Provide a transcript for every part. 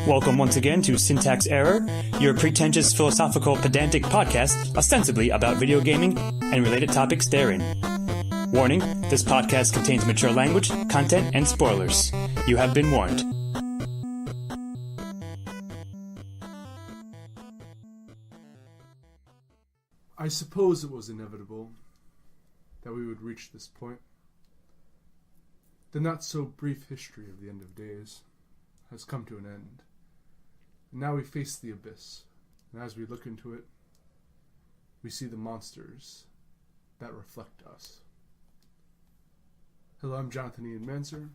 Welcome once again to Syntax Error, your pretentious philosophical pedantic podcast ostensibly about video gaming and related topics therein. Warning, this podcast contains mature language, content, and spoilers. You have been warned. I suppose it was inevitable that we would reach this point. The not-so-brief history of the end of days has come to an end. And now we face the abyss, and as we look into it, we see the monsters that reflect us. Hello, I'm Jonathan Ian Manser,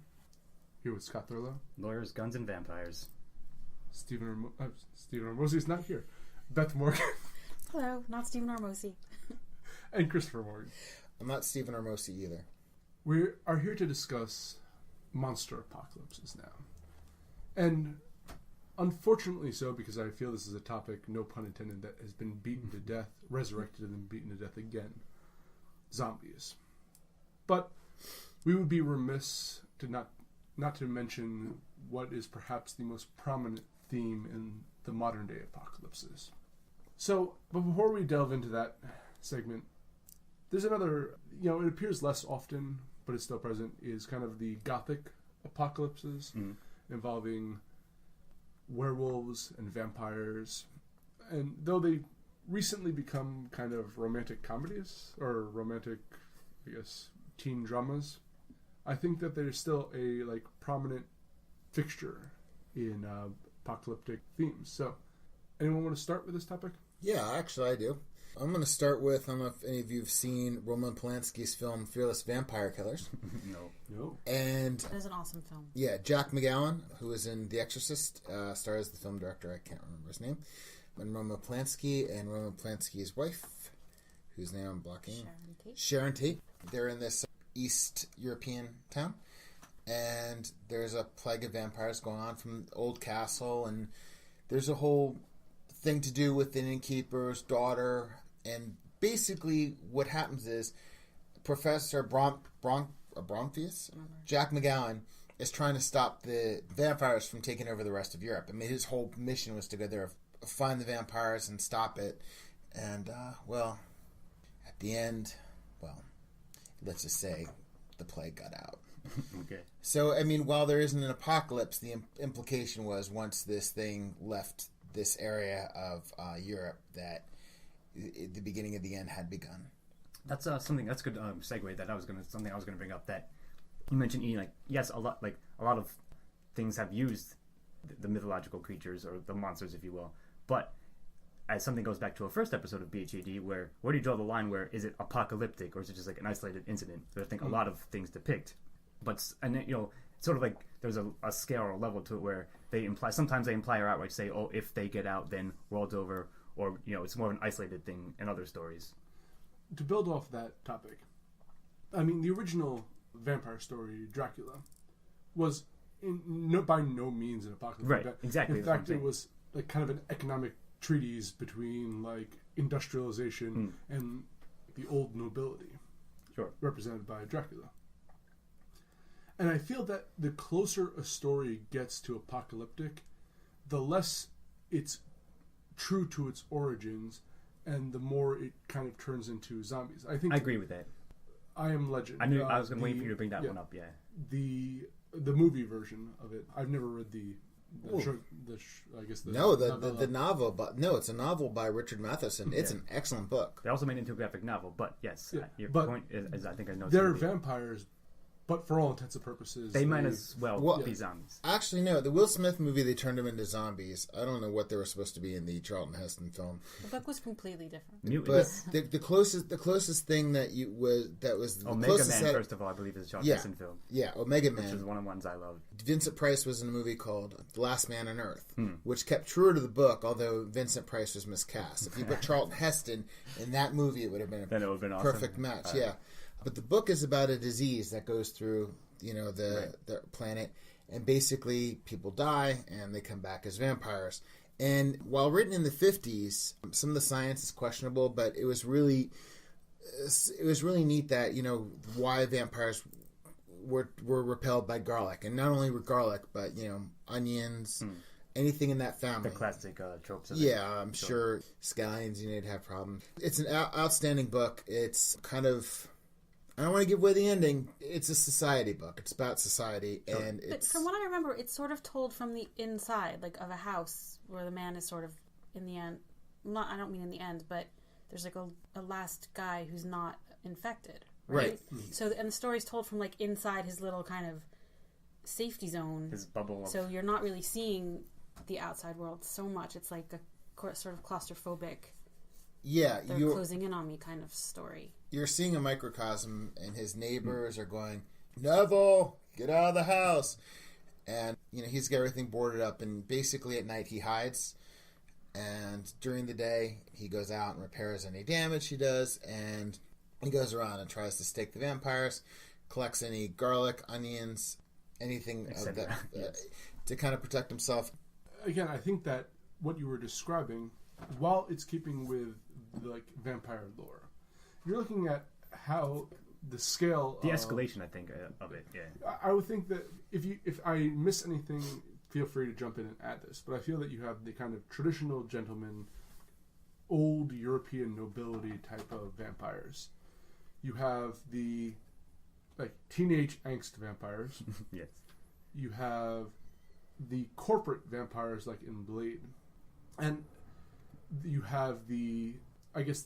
here with Scott Thurlow. Lawyers, Guns, and Vampires. Stephen Ormosi is not here. Beth Morgan. Hello, not Stephen Ormosi. And Christopher Morgan. I'm not Stephen Ormosi either. We are here to discuss monster apocalypses now. And unfortunately so, because I feel this is a topic, no pun intended, that has been beaten to death, resurrected, and then beaten to death again. Zombies. But we would be remiss to not to mention what is perhaps the most prominent theme in the modern day apocalypses. So, but before we delve into that segment, there's another, it appears less often, but it's still present, is kind of the Gothic apocalypses involving werewolves and vampires. And though they recently become kind of romantic comedies, or romantic, teen dramas, I think that there's still a, prominent fixture in apocalyptic themes. So, anyone want to start with this topic? Yeah, actually I do. I'm going to start with, I don't know if any of you have seen Roman Polanski's film Fearless Vampire Killers. No. And It is an awesome film. yeah, Jack McGowan, who is in The Exorcist, stars the film director, I can't remember his name, and Roman Polanski and Roman Polanski's wife, whose name I'm blocking. Sharon Tate. They're in this East European town, and there's a plague of vampires going on from the old castle, and there's a whole thing to do with an innkeeper's daughter, and basically what happens is Professor Bromfius, Jack McGowan, is trying to stop the vampires from taking over the rest of Europe. I mean, his whole mission was to go there, find the vampires and stop it, and at the end, let's just say the plague got out. Okay. So, I mean, while there isn't an apocalypse, the implication was once this thing left this area of Europe that the beginning of the end had begun. That's something that's good segue that I was gonna bring up, that you mentioned eating. Yes, a lot of things have used the mythological creatures or the monsters, if you will, but as something goes back to our first episode of BHAD, where do you draw the line? Where is it apocalyptic or is it just an isolated incident? So I think a lot of things depict, but sort of like there's a scale or a level to it where sometimes they imply or outright say, oh, if they get out, then world's over, or it's more of an isolated thing in other stories. To build off that topic, I mean, the original vampire story, Dracula, was by no means an apocalypse. Right, exactly. In fact, it was kind of an economic treatise between industrialization and the old nobility, sure, represented by Dracula. And I feel that the closer a story gets to apocalyptic, the less it's true to its origins, and the more it kind of turns into zombies. I agree with that. I Am Legend. I knew I was going to wait for you to bring that one up. Yeah. The movie version of it. I've never read the novel, but no, it's a novel by Richard Matheson. It's an excellent book. They also made it into a graphic novel, but yes, your point is, I think I know. They're vampires, but for all intents and purposes, they might as well be zombies. Actually, no. The Will Smith movie, they turned them into zombies. I don't know what they were supposed to be in the Charlton Heston film. The book was completely different. Mutants. But the closest thing that was Omega Man. First of all, I believe is a Charlton Heston film. Yeah, Omega Man, which is one of the ones I loved. Vincent Price was in a movie called The Last Man on Earth, which kept truer to the book, although Vincent Price was miscast. If you put Charlton Heston in that movie, it would have been a perfect match. Yeah, but the book is about a disease that goes through the planet, and basically people die and they come back as vampires. And while written in the 50s, some of the science is questionable, but it was really neat that why vampires were repelled by garlic, and not only with garlic, but onions, anything in that family. The classic tropes of Yeah, I'm sure Scallions, you'd have problems. It's an outstanding book. It's kind of... I don't want to give away the ending. It's a society book. It's about society, and But it's... from what I remember, it's sort of told from the inside, like of a house, where the man is sort of in the end. I don't mean in the end, but there's like a last guy who's not infected, right? So, and the story's told from like inside his little kind of safety zone, his bubble. So you're not really seeing the outside world so much. It's like a sort of claustrophobic. Yeah, they're closing in on me kind of story. You're seeing a microcosm, and his neighbors are going, Neville, get out of the house. And, he's got everything boarded up, and basically at night he hides. And during the day, he goes out and repairs any damage he does, and he goes around and tries to stake the vampires, collects any garlic, onions, anything of that, to kind of protect himself. Again, I think that what you were describing, while it's keeping with like vampire lore, you're looking at how the scale, the escalation, I think, of it. Yeah, I would think that if I miss anything, feel free to jump in and add this. But I feel that you have the kind of traditional gentleman, old European nobility type of vampires. You have the like teenage angst vampires. Yes. You have the corporate vampires like in Blade, and you have the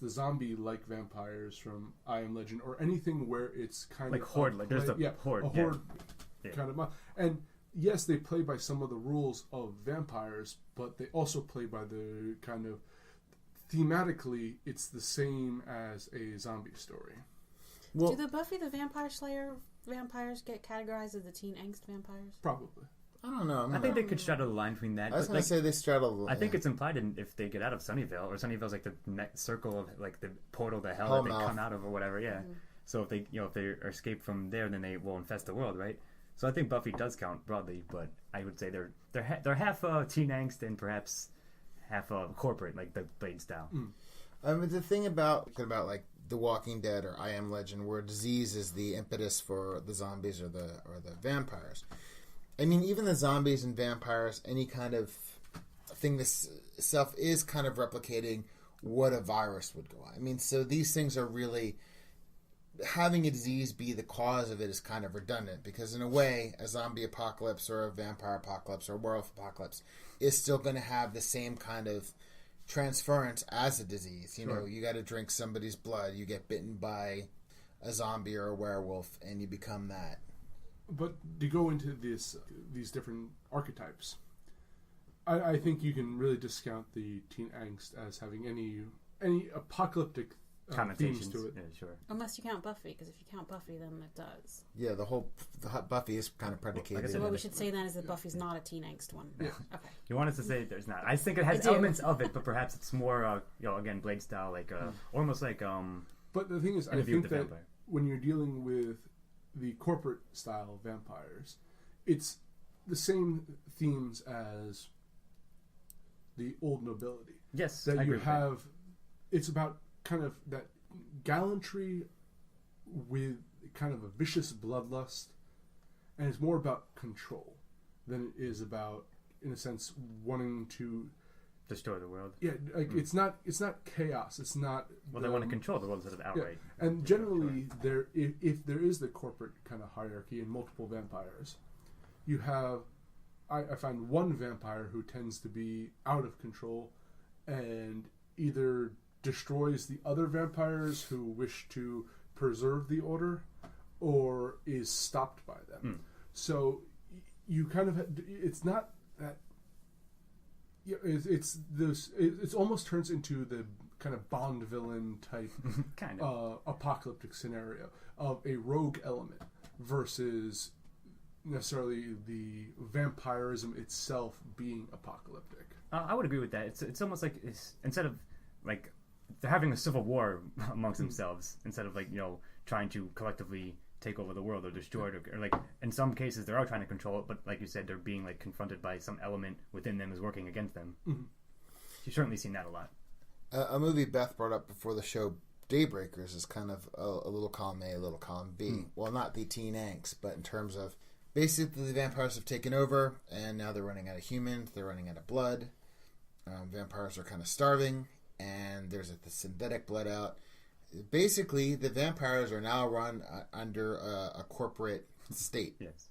zombie-like vampires from I Am Legend, or anything where it's kind like of horde. Like there's a horde, a horde kind of. And yes, they play by some of the rules of vampires, but they also play by the kind of thematically. It's the same as a zombie story. Well, do the Buffy the Vampire Slayer vampires get categorized as the teen angst vampires? Probably. I don't know. I think they could straddle the line between that. I was going to say they straddle. I think it's implied if they get out of Sunnyvale, or Sunnyvale's like the circle of like the portal to hell that they come out of, or whatever. Yeah. Mm-hmm. So if they escape from there, then they will infest the world, right? So I think Buffy does count broadly, but I would say they're half teen angst and perhaps half corporate, like the Blade style. The thing about like The Walking Dead or I Am Legend, where disease is the impetus for the zombies or the vampires. I mean, even the zombies and vampires, any kind of thing this self is kind of replicating what a virus would go on. I mean, so these things are really... Having a disease be the cause of it is kind of redundant, because in a way, a zombie apocalypse or a vampire apocalypse or a werewolf apocalypse is still going to have the same kind of transference as a disease. You got to drink somebody's blood, you get bitten by a zombie or a werewolf, and you become that. But to go into these different archetypes, I think you can really discount the teen angst as having any apocalyptic themes to it. Yeah, sure. Unless you count Buffy, because if you count Buffy, then it does. Yeah, the Buffy is kind of predicated. So what we should say then is that Buffy's not a teen angst one. Yeah. Okay. You want us to say there's not? I think it has elements of it, but perhaps it's more, again, Blade style, like almost like. But the thing is, I think that when you're dealing with the corporate style vampires, it's the same themes as the old nobility. Yes, that you have. It's about kind of that gallantry with kind of a vicious bloodlust, and it's more about control than it is about, in a sense, wanting to destroy the world. Yeah, like it's not chaos. It's not. Well, they want to control the world instead of outright. Yeah. And generally, if there is the corporate kind of hierarchy in multiple vampires, you have. I find one vampire who tends to be out of control, and either destroys the other vampires who wish to preserve the order, or is stopped by them. So you kind of it's not that. Yeah, it almost turns into the kind of Bond villain type kind of apocalyptic scenario of a rogue element versus necessarily the vampirism itself being apocalyptic. I would agree with that. It's almost like instead of like they're having a civil war amongst themselves instead of like trying to collectively take over the world or destroy it, or like in some cases they're all trying to control it, but like you said, they're being like confronted by some element within them is working against them. You've certainly seen that a lot. A movie Beth brought up before the show, Daybreakers, is kind of a little column A, a little column B. Well, not the teen angst, but in terms of basically the vampires have taken over, and now they're running out of humans. They're running out of blood. Vampires are kind of starving, and there's the synthetic blood out. Basically, the vampires are now run under a corporate state. Yes.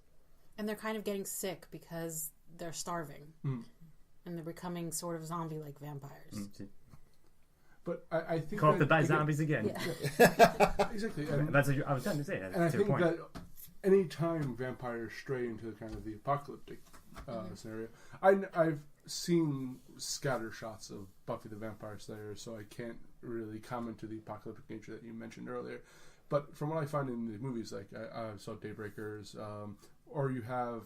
And they're kind of getting sick because they're starving. And they're becoming sort of zombie-like vampires. But I think Call it the zombies again. Yeah. Exactly. That's what I was trying to say. And I think that any time vampires stray into kind of the apocalyptic scenario, I've seen scatter shots of Buffy the Vampire Slayer, so I can't really comment to the apocalyptic nature that you mentioned earlier. But from what I find in the movies, like I saw Daybreakers, or you have,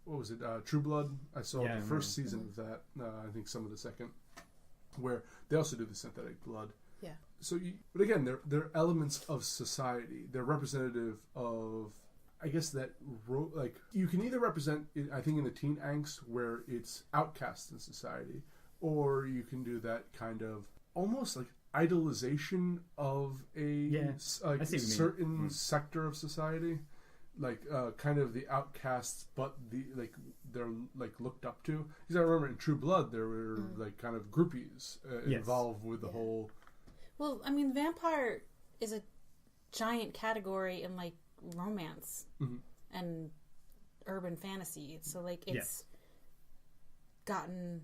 what was it, True Blood? I saw the first season of that. I think some of the second, where they also do the synthetic blood. Yeah. So, but again, they're elements of society. They're representative of, I guess, that like you can either represent it, I think, in the teen angst where it's outcast in society, or you can do that kind of almost like idolization of a certain sector of society, like kind of the outcasts, but they're like looked up to. Because I remember in True Blood there were like kind of groupies involved with the whole. Well, I mean, vampire is a giant category in like romance and urban fantasy. So like it's gotten,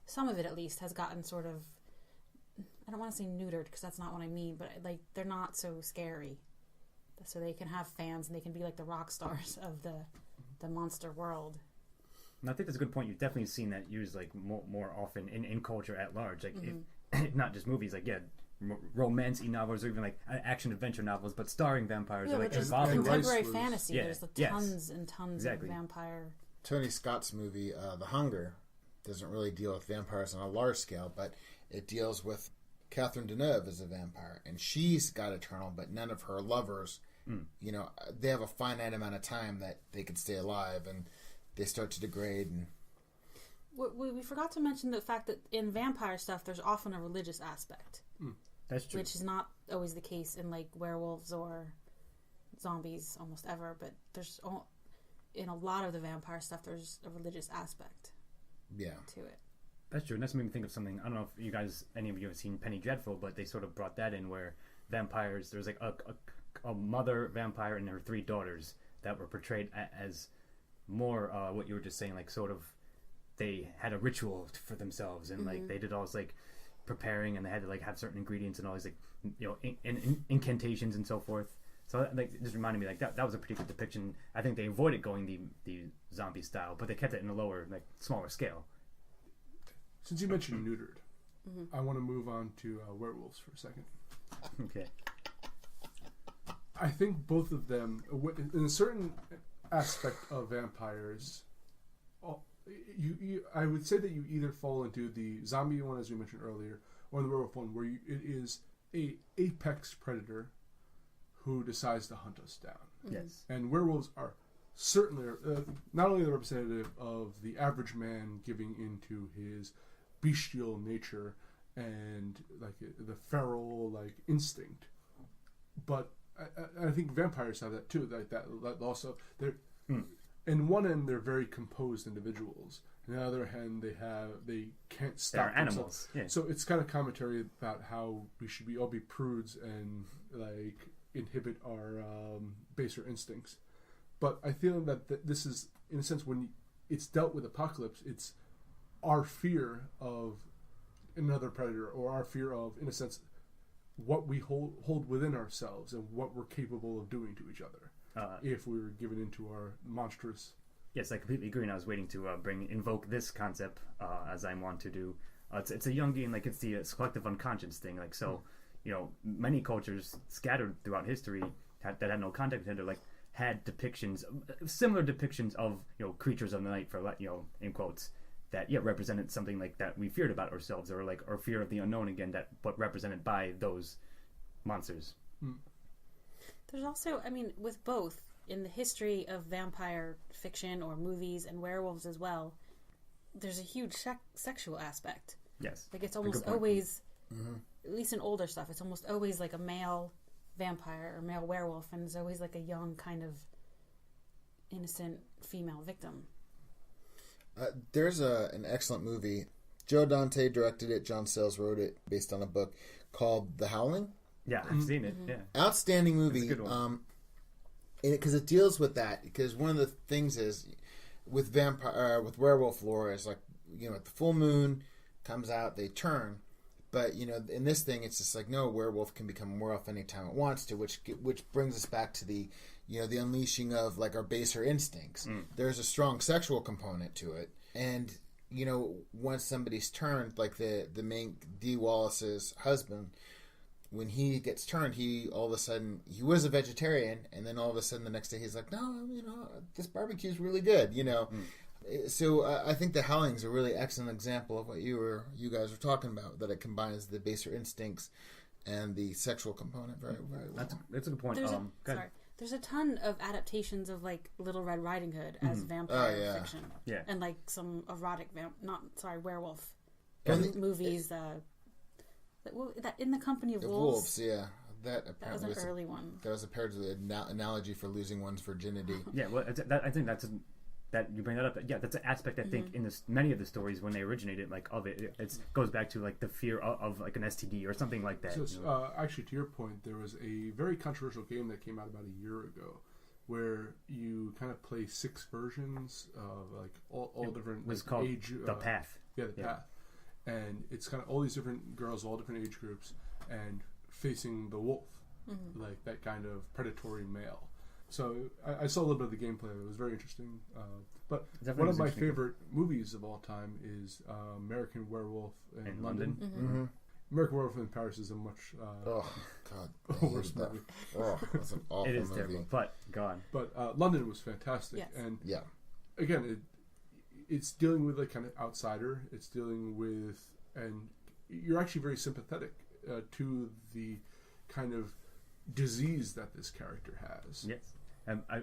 some of it at least has gotten sort of, I don't want to say neutered because that's not what I mean, but like they're not so scary, so they can have fans and they can be like the rock stars of the monster world. And I think that's a good point. You've definitely seen that used like more often in culture at large, like if, not just movies, like romance-y novels or even like action adventure novels, but starring vampires. Yeah, or like just involving contemporary fantasy. Yeah. There's tons and tons of vampire. Tony Scott's movie, The Hunger, doesn't really deal with vampires on a large scale, but it deals with Catherine Deneuve as a vampire, and she's got eternal, but none of her lovers, you know, they have a finite amount of time that they could stay alive, and they start to degrade. And we forgot to mention the fact that in vampire stuff, there's often a religious aspect. That's true. Which is not always the case in like werewolves or zombies almost ever, but there's in a lot of the vampire stuff, there's a religious aspect. Yeah. To it. That's true, and that's made me think of something. I don't know if you guys, any of you have seen Penny Dreadful, but they sort of brought that in where vampires, there's like a mother vampire and her 3 daughters that were portrayed as more what you were just saying, like sort of they had a ritual for themselves, and like they did all this like preparing, and they had to like have certain ingredients and all these like, you know, incantations and so forth. So like it just reminded me like that was a pretty good depiction. I think they avoided going the zombie style, but they kept it in a lower, like smaller scale. Since you mentioned neutered, I want to move on to werewolves for a second. Okay. I think both of them, in a certain aspect of vampires, I would say that you either fall into the zombie one, as we mentioned earlier, or the werewolf one, where it is a apex predator who decides to hunt us down. Yes. And werewolves are certainly not only the representative of the average man giving into his bestial nature and like the feral like instinct, but I think vampires have that too. Like that also, they're in one end they're very composed individuals. On the other hand, they can't stop. They're animals. Yeah. So it's kind of commentary about how we should all be prudes and like inhibit our baser instincts. But I feel that this is, in a sense, when it's dealt with apocalypse, it's our fear of another predator, or our fear of, in a sense, what we hold within ourselves and what we're capable of doing to each other if we were given into our monstrous. Yes, I completely agree, and I was waiting to invoke this concept as I want to do. It's a Jungian, like it's the collective unconscious thing. Like so, you know, many cultures scattered throughout history that had no contact with it, like had depictions, similar depictions of, you know, creatures of the night, for, you know, in quotes, that represented something like that we feared about ourselves, or like our fear of the unknown again, that but represented by those monsters. There's also, I mean, with both in the history of vampire fiction or movies and werewolves as well, there's a huge sexual aspect. Yes, like it's almost always, at least in older stuff, it's almost always like a male vampire or male werewolf, and there's always like a young kind of innocent female victim. There's an excellent movie. Joe Dante directed it. John Sayles wrote it, based on a book called The Howling. Yeah, I've seen it. Yeah, outstanding movie. It's a good one. Because it deals with that. Because one of the things is with werewolf lore is like, at the full moon comes out, they turn. But in this thing, it's just like, no, a werewolf can become a werewolf anytime it wants to, which brings us back to the the unleashing of like our baser instincts. There's a strong sexual component to it, and once somebody's turned, like the main Dee Wallace's husband, when he gets turned, he all of a sudden, he was a vegetarian, and then all of a sudden the next day he's like, no, this barbecue's really good, So I think The Howling's a really excellent example of what you guys were talking about, that it combines the baser instincts and the sexual component very, very well. That's a good point. There's a ton of adaptations of like Little Red Riding Hood as vampire fiction. Yeah. And like some erotic werewolf movies. That In the Company of Wolves. Yeah. That was an early one. That was apparently an analogy for losing one's virginity. Yeah, well, I think that's that you bring that up. Yeah, that's an aspect I think in many of the stories when they originated, like of it goes back to like the fear of like an STD or something like that. So actually, to your point, there was a very controversial game that came out about a year ago, where you kind of play 6 versions of like all different. It was called age, The Path. Yeah, The Path, and it's kind of all these different girls, all different age groups, and facing the wolf, like that kind of predatory male. So I saw a little bit of the gameplay. It was very interesting. But one of my favorite movies of all time is American Werewolf in London. Mm-hmm. American Werewolf in Paris is a much worse movie. That's an awful movie. It is terrible, but gone. But London was fantastic. Yes. And again, it's dealing with a kind of outsider. It's dealing with, and you're actually very sympathetic to the kind of disease that this character has. Yes.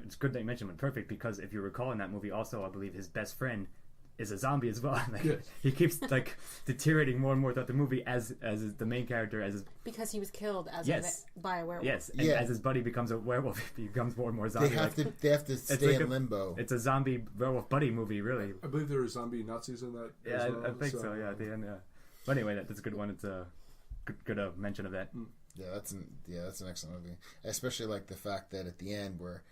It's good that you mentioned it. Perfect, because if you recall in that movie also, I believe his best friend is a zombie as well. He keeps like deteriorating more and more throughout the movie as the main character, because he was killed by a werewolf. Yes, and as his buddy becomes a werewolf, he becomes more and more zombie. They have to stay in limbo. It's a zombie werewolf buddy movie, really. I believe there were zombie Nazis in that. Yeah, as well, I think so. Yeah, at the end. Yeah. But anyway, that's a good one. It's a good mention of that. Yeah, that's an excellent movie. Especially like the fact that at the end where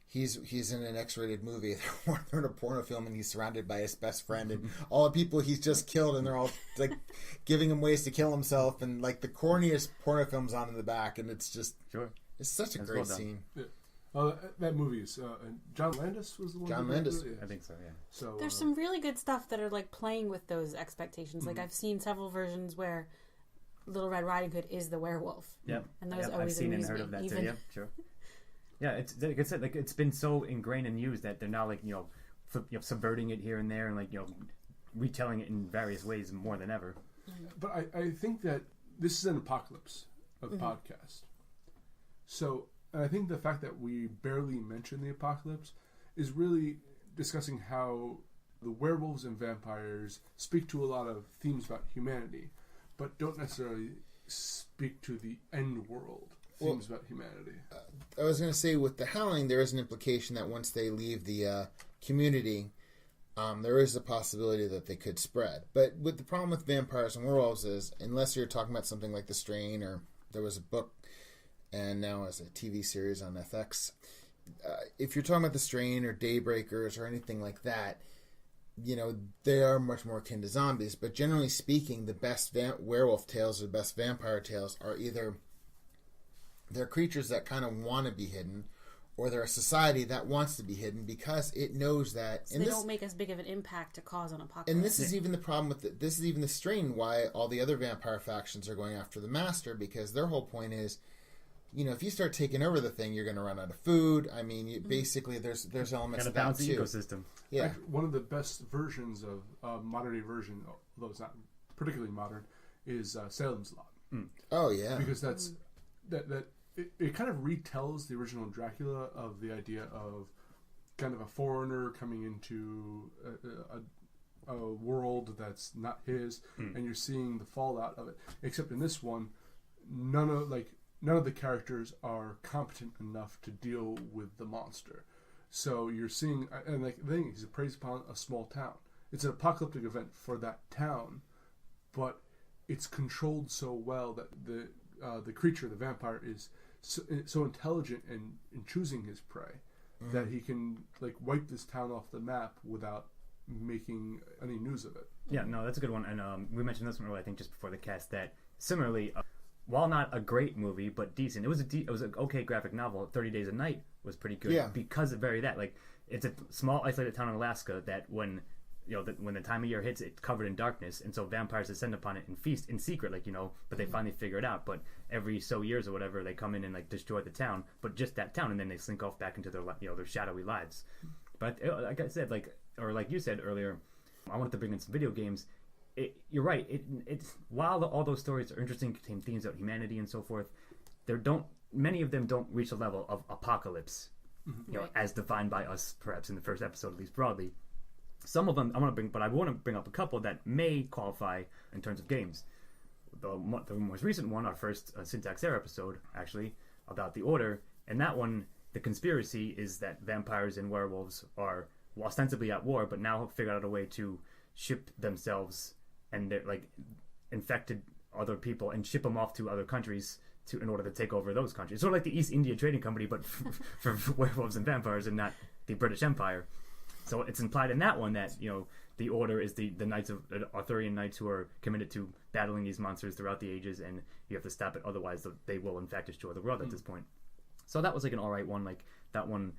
he's in an X-rated movie, they're in a porno film, and he's surrounded by his best friend and all the people he's just killed, and they're all like giving him ways to kill himself, and like the corniest porno film's on in the back, and it's just it's such a great scene. Yeah. That movie is John Landis was the one. John Landis, I think so. Yeah. So there's some really good stuff that are like playing with those expectations. Like I've seen several versions where Little Red Riding Hood is the werewolf. Yeah, and those always I've seen and amuse heard me, of that even... too. Yeah, sure. Yeah, it's like I said, like it's been so ingrained and used that they're now like subverting it here and there, and like retelling it in various ways more than ever. But I think that this is an apocalypse of podcast. So I think the fact that we barely mention the apocalypse is really discussing how the werewolves and vampires speak to a lot of themes about humanity, but don't necessarily speak to the end world themes about humanity. I was going to say, with the Howling, there is an implication that once they leave the community, there is a possibility that they could spread. But with the problem with vampires and werewolves is, unless you're talking about something like The Strain, or there was a book, and now as a TV series on FX, if you're talking about The Strain or Daybreakers or anything like that, they are much more akin to zombies. But generally speaking, the best werewolf tales or the best vampire tales are either they're creatures that kind of want to be hidden, or they're a society that wants to be hidden because it knows that. So they don't make as big of an impact to cause an apocalypse. And this is even the problem with this is even the strain why all the other vampire factions are going after the master, because their whole point is, if you start taking over the thing, you're going to run out of food. I mean, basically, there's elements of that too. The ecosystem. Yeah, actually, one of the best versions of modern day version, although it's not particularly modern, is Salem's Lot. Oh yeah, because that's that it kind of retells the original Dracula of the idea of kind of a foreigner coming into a world that's not his, and you're seeing the fallout of it. Except in this one, none of the characters are competent enough to deal with the monster. So you're seeing, and like the thing, he's preys upon a small town. It's an apocalyptic event for that town, but it's controlled so well that the creature, the vampire, is so intelligent in choosing his prey that he can like wipe this town off the map without making any news of it. Yeah, no, that's a good one. And we mentioned this one earlier, I think, just before the cast, that similarly, while not a great movie but decent, it was an okay graphic novel. 30 Days a Night was pretty good because of that. Like, it's a small isolated town in Alaska that when when the time of year hits, it's covered in darkness, and so vampires descend upon it and feast in secret, but they finally figure it out. But every so years or whatever, they come in and like destroy the town, but just that town, and then they slink off back into their their shadowy lives. But like I said, like you said earlier, I wanted to bring in some video games. You're right. It's while all those stories are interesting, contain themes about humanity and so forth, many of them don't reach the level of apocalypse, as defined by us, perhaps in the first episode, at least broadly. Some of them I want to bring up a couple that may qualify in terms of games. The most recent one, our first Syntax Error episode, actually, about the Order, and that one, the conspiracy is that vampires and werewolves are ostensibly at war, but now have figured out a way to ship themselves and they're like infected other people and ship them off to other countries in order to take over those countries. Sort of like the East India Trading Company, but for werewolves and vampires, and not the British Empire. So it's implied in that one that the Order is the knights of Arthurian knights who are committed to battling these monsters throughout the ages, and you have to stop it, otherwise they will in fact destroy the world at this point. So that was like an alright one. Like that one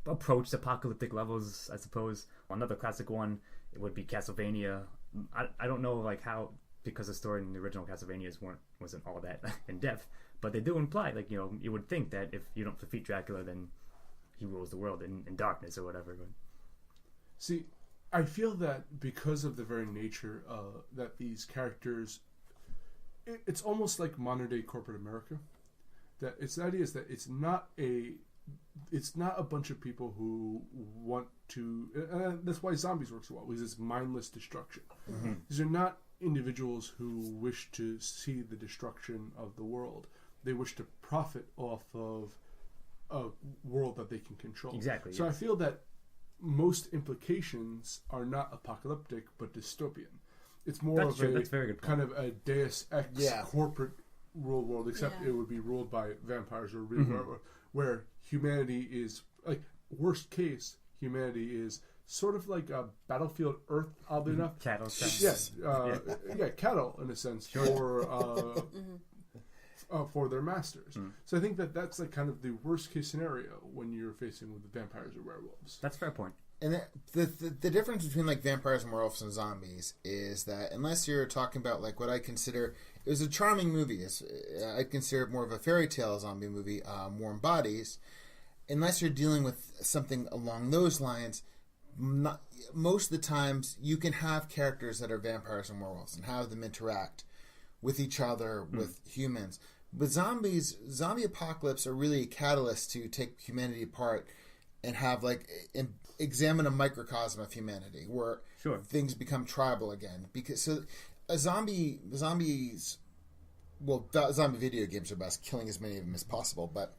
approached apocalyptic levels, I suppose. Another classic one, it would be Castlevania. I don't know like how, because the story in the original Castlevanias wasn't all that in depth, but they do imply like you would think that if you don't defeat Dracula, then he rules the world in darkness or whatever. But see, I feel that because of the very nature that these characters, it's almost like modern day corporate America. That the idea is that it's not a bunch of people who want to. That's why zombies work so well. Because it's mindless destruction. Mm-hmm. These are not individuals who wish to see the destruction of the world. They wish to profit off of a world that they can control. Exactly. So yes. I feel that most implications are not apocalyptic but dystopian. It's more that's of true. That's very good point. kind of a Deus Ex corporate ruled world, except it would be ruled by vampires or where humanity is like worst case. Humanity is sort of like a Battlefield Earth, oddly enough. Cattle. Yes, cattle in a sense for their masters. So I think that's like kind of the worst case scenario when you're facing with the vampires or werewolves. That's a fair point. And the difference between like vampires and werewolves and zombies is that unless you're talking about like what I consider, it was a charming movie. I'd consider it more of a fairy tale zombie movie, Warm Bodies. Unless you're dealing with something along those lines, most of the times you can have characters that are vampires and werewolves and have them interact with each other, with humans. But zombie apocalypse are really a catalyst to take humanity apart and have examine a microcosm of humanity where things become tribal again. Because zombie video games are best, killing as many of them as possible, but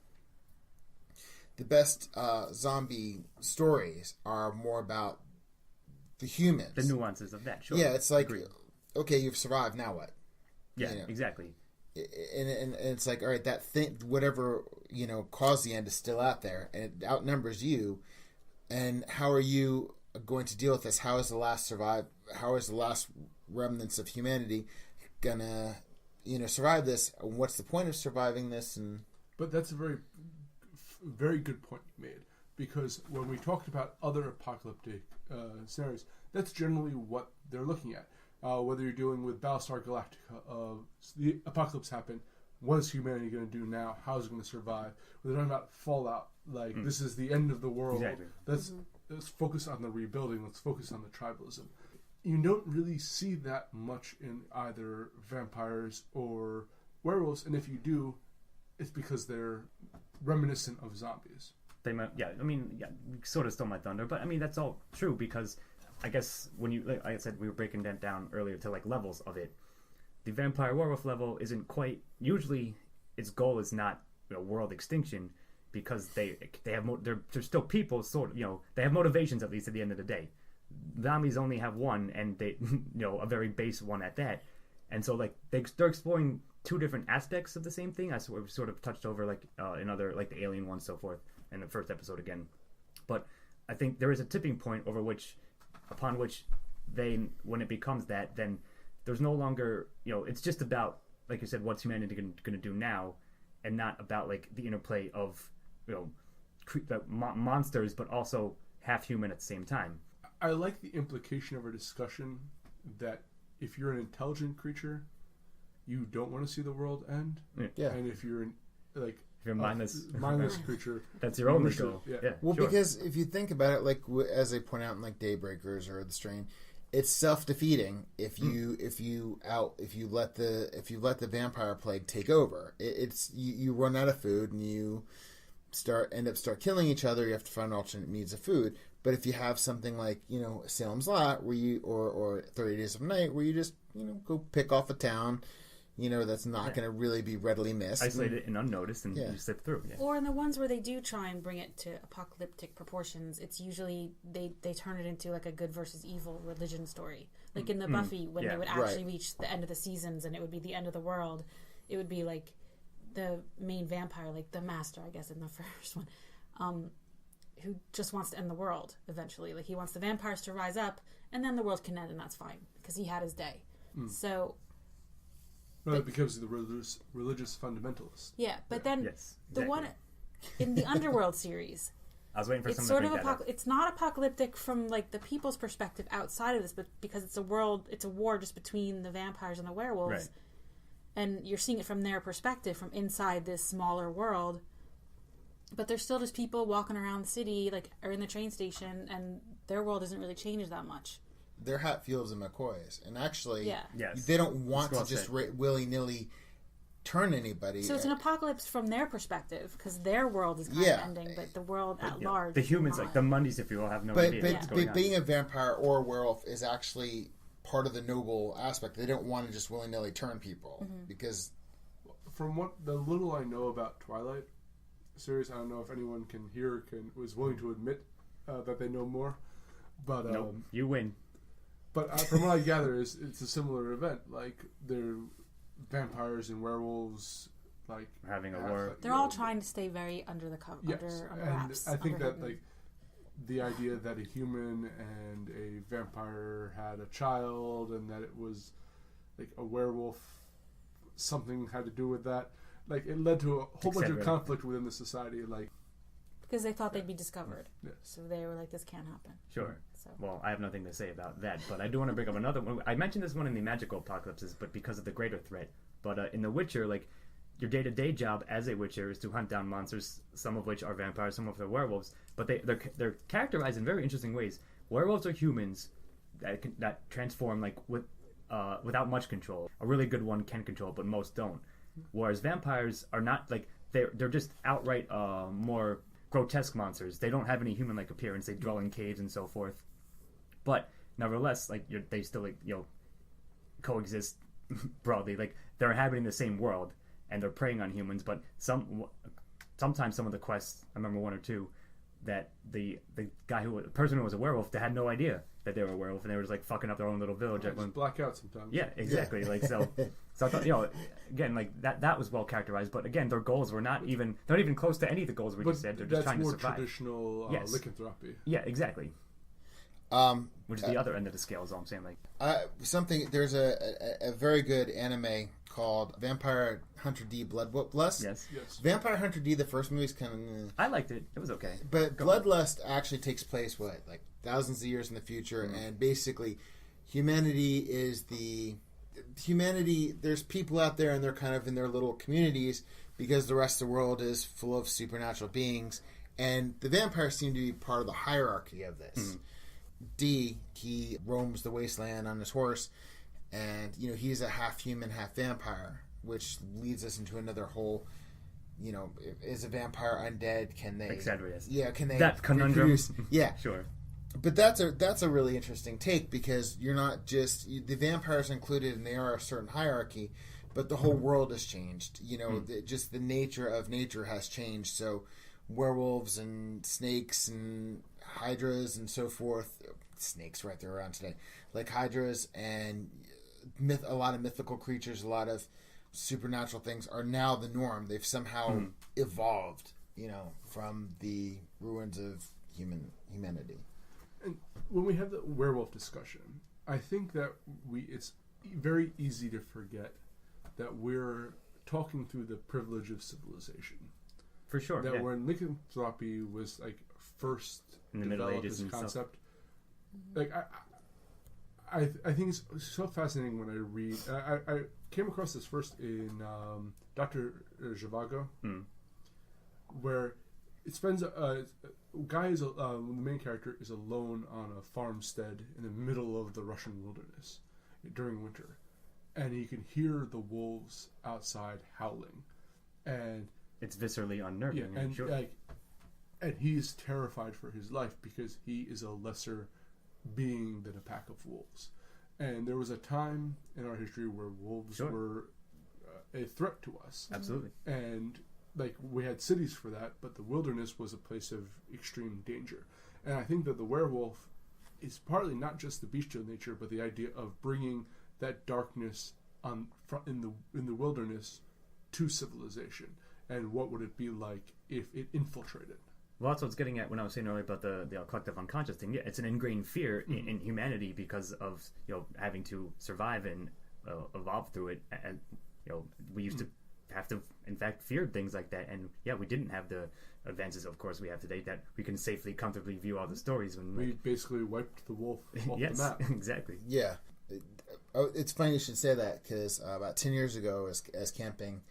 the best zombie stories are more about the humans. The nuances of that, sure. Yeah, it's like, okay, you've survived, now what? Yeah, exactly. And it's like, all right, that thing, whatever, caused the end is still out there, and it outnumbers you. And how are you going to deal with this? How is the last remnants of humanity gonna, survive this? What's the point of surviving this? But that's a very, very good point you made, because when we talked about other apocalyptic scenarios, that's generally what they're looking at. Whether you're dealing with Battlestar Galactica, the apocalypse happened, what is humanity going to do now? How is it going to survive? We're talking about Fallout, this is the end of the world. Exactly. Let's focus on the rebuilding. Let's focus on the tribalism. You don't really see that much in either vampires or werewolves, and if you do, it's because they're reminiscent of zombies. They might, you sort of stole my thunder, but I mean that's all true because I guess when like I said, we were breaking that down earlier to like levels of it. The vampire werewolf level isn't quite. Usually, its goal is not world extinction. because they have they're still people, sort of, they have motivations at least at the end of the day. Zombies only have one, and they a very base one at that. And so like they're exploring two different aspects of the same thing. I sort of touched over like in other like the alien one, so forth, in the first episode again. But I think there is a tipping point upon which when it becomes that, then there's no longer it's just about, like you said, what's humanity going to do now, and not about like the interplay of monsters, but also half human at the same time. I like the implication of our discussion that if you're an intelligent creature, you don't want to see the world end. Yeah. And if you're if you're mindless creature, that's your only goal. Yeah. Well, sure. because if you think about it, like as they point out in like Daybreakers or The Strain, it's self-defeating if you let the vampire plague take over. It's you run out of food and you end up killing each other. You have to find alternate means of food. But if you have something like Salem's Lot, where you or 30 Days of Night, where you just go pick off a town, that's not going to really be readily missed, isolated and unnoticed, and you slip through. Yeah. Or in the ones where they do try and bring it to apocalyptic proportions, it's usually they turn it into like a good versus evil religion story. Like in the Buffy, when they would actually reach the end of the seasons and it would be the end of the world, it would be like the main vampire, like the master, I guess, in the first one, who just wants to end the world eventually. Like he wants the vampires to rise up, and then the world can end, and that's fine because he had his day. So. No, it becomes the religious fundamentalist. Yeah, but then exactly. the one in the Underworld series, I was waiting for it's someone sort to of bring that up. it's not apocalyptic from like the people's perspective outside of this, but because it's a war just between the vampires and the werewolves, Right. and you're seeing it from their perspective, from inside this smaller world. But there's still just people walking around the city, like, or in the train station, and their world isn't really changed that much. They're Hatfields and McCoys, and actually, Yes. they don't want to just willy-nilly turn anybody. So it's an apocalypse from their perspective, because their world is kind of ending, but the world at large. The humans, is not. like the Mundies, if you will, have no idea what's going But on. being a vampire or a werewolf is actually part of the noble aspect. They don't want to just willy-nilly turn people because, from what the little I know about Twilight series, I don't know if anyone was willing to admit that they know more. But nope, you win. But from what I gather, it's a similar event. Like they're vampires and werewolves, like having a war. They're all trying to stay very under the cover, yes, under and wraps. I think that hidden. like the idea that a human and a vampire had a child, and that it was like a werewolf, something had to do with that. Like it led to a whole bunch of conflict within the society. Like because they thought they'd be discovered, yes. so they were like, "This can't happen." Sure. So. Well, I have nothing to say about that, but I do want to bring up another one. I mentioned this one in the magical apocalypses, but because of the greater threat. But in The Witcher, like your day-to-day job as a Witcher is to hunt down monsters, some of which are vampires, some of them are werewolves. But they're characterized in very interesting ways. Werewolves are humans that transform like without much control. A really good one can control, but most don't. Whereas vampires are not like they're just outright more grotesque monsters. They don't have any human-like appearance. They dwell in caves and so forth. But nevertheless, like they still like coexist broadly. Like they're inhabiting the same world and they're preying on humans. But sometimes some of the quests, I remember one or two, that the person who was a werewolf, they had no idea that they were a werewolf, and they were just like fucking up their own little village. Just black out sometimes. Yeah, exactly. Yeah. Like so I thought again like that was well characterized. But again, their goals were not even close to any of the goals we just said. They're just trying to survive. That's more traditional lycanthropy. Yeah, exactly. Which is the other end of the scale, is all I'm saying. Like there's a very good anime called Vampire Hunter D Bloodlust. Yes. Vampire Hunter D, the first movie's kind of. I liked it. It was okay. But Bloodlust actually takes place like thousands of years in the future, and basically, humanity. There's people out there, and they're kind of in their little communities because the rest of the world is full of supernatural beings, and the vampires seem to be part of the hierarchy of this. D, he roams the wasteland on his horse, and he's a half human, half vampire, which leads us into another whole. Is a vampire undead? Can they? Etc. Yes. Yeah. Can they? That conundrum. Yeah. Sure. But that's a really interesting take, because you're not just the vampires included, and they are a certain hierarchy, but the whole world has changed. Just the nature of nature has changed. So werewolves and snakes and hydras and so forth. Snakes, right, they're around today. Like hydras and a lot of mythical creatures, a lot of supernatural things are now the norm. They've somehow evolved, from the ruins of humanity. And when we have the werewolf discussion, I think that it's very easy to forget that we're talking through the privilege of civilization. For sure. That when lycanthropy was like first in the Middle developed Ages as a and concept, like I think it's so fascinating when I read. I came across this first in Dr. Zhivago, where it spends the main character is alone on a farmstead in the middle of the Russian wilderness during winter, and he can hear the wolves outside howling, and it's viscerally unnerving. Yeah, and sure. And he is terrified for his life because he is a lesser being than a pack of wolves. And there was a time in our history where wolves were a threat to us. Absolutely. And we had cities for that, but the wilderness was a place of extreme danger. And I think that the werewolf is partly not just the bestial nature, but the idea of bringing that darkness in the wilderness to civilization. And what would it be like if it infiltrated? Well, that's what I was getting at when I was saying earlier about the collective unconscious thing. Yeah, it's an ingrained fear in humanity because of having to survive and evolve through it. And we used to have to, in fact, fear things like that. And we didn't have the advances, of course, we have today that we can safely, comfortably view all the stories. When we basically wiped the wolf off yes, the map. Exactly. Yeah, it's funny you should say that because about 10 years ago, as camping,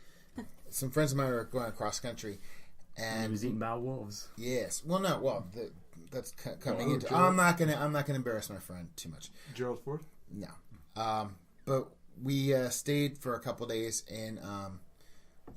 some friends of mine were going across country. And he was eaten by wolves. Yes. Well, no. Well, that's coming into. I'm not gonna embarrass my friend too much. Gerald Ford. No. But we stayed for a couple days in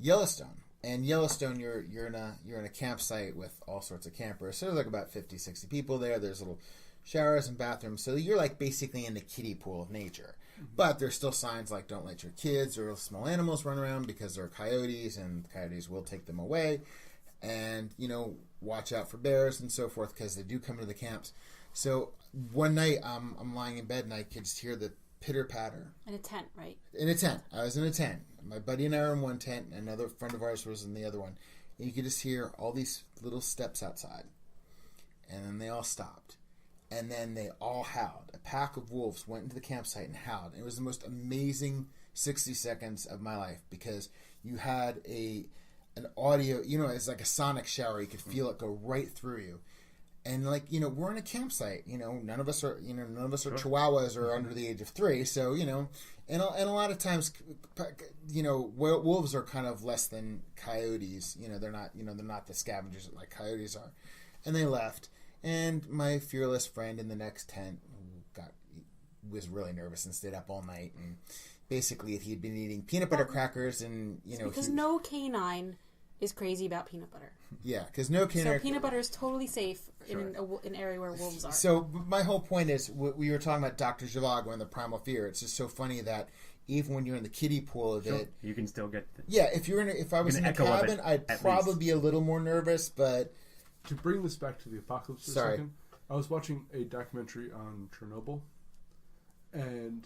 Yellowstone. And Yellowstone, you're in a campsite with all sorts of campers. So there's like about 50, 60 people there. There's little showers and bathrooms. So you're like basically in the kiddie pool of nature. But there's still signs like don't let your kids or small animals run around because there are coyotes and coyotes will take them away. And, watch out for bears and so forth because they do come to the camps. So one night I'm lying in bed and I could just hear the pitter-patter. In a tent, right? In a tent. I was in a tent. My buddy and I were in one tent and another friend of ours was in the other one. And you could just hear all these little steps outside. And then they all stopped. And then they all howled. A pack of wolves went into the campsite and howled. And it was the most amazing 60 seconds of my life because you had an audio, it's like a sonic shower. You could feel it go right through you. And we're in a campsite, none of us are chihuahuas or under the age of 3. So, and a lot of times, wolves are kind of less than coyotes. They're not the scavengers like coyotes are. And they left. And my fearless friend in the next tent was really nervous and stayed up all night. And basically, if he'd been eating peanut butter crackers and, because no canine is crazy about peanut butter. Yeah, because no canine... So peanut butter is totally safe in an area where wolves are. So my whole point is, we were talking about Dr. Zhivago and the primal fear. It's just so funny that even when you're in the kiddie pool of it... You can still get... If I was in a cabin, I'd probably be a little more nervous, but... To bring this back to the apocalypse for a second, I was watching a documentary on Chernobyl, and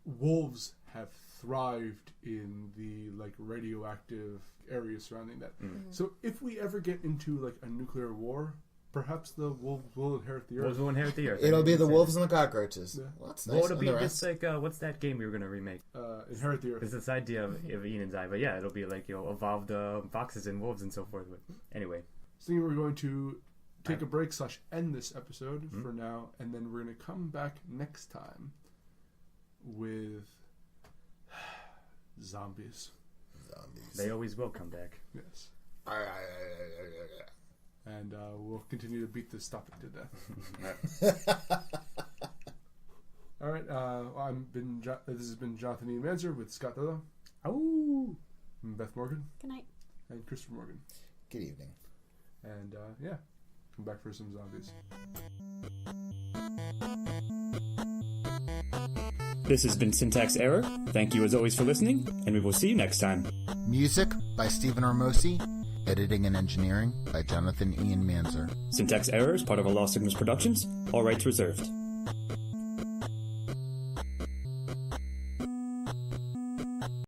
wolves have thrived in the radioactive area surrounding that. So if we ever get into a nuclear war, perhaps the wolves will inherit the earth. Wolves will inherit the earth. It'll be the wolves and the cockroaches. Yeah. Well, that's nice. Well, it'll be just what's that game we were going to remake? Inherit the earth. It's this idea of Enid's Eye, but it'll be evolved foxes and wolves and so forth. But anyway. So we're going to take a break / end this episode for now, and then we're going to come back next time with zombies. They always will come back. Yes. And we'll continue to beat this topic to death. All right. This has been Jonathan E. Manzer with Scott Dilla. Oh. Beth Morgan. Good night. And Christopher Morgan. Good evening. And come back for some zombies. This has been Syntax Error. Thank you as always for listening, and we will see you next time. Music by Stephen Armosi. Editing and engineering by Jonathan Ian Manzer. Syntax errors, part of a Lost Signals Productions. All rights reserved.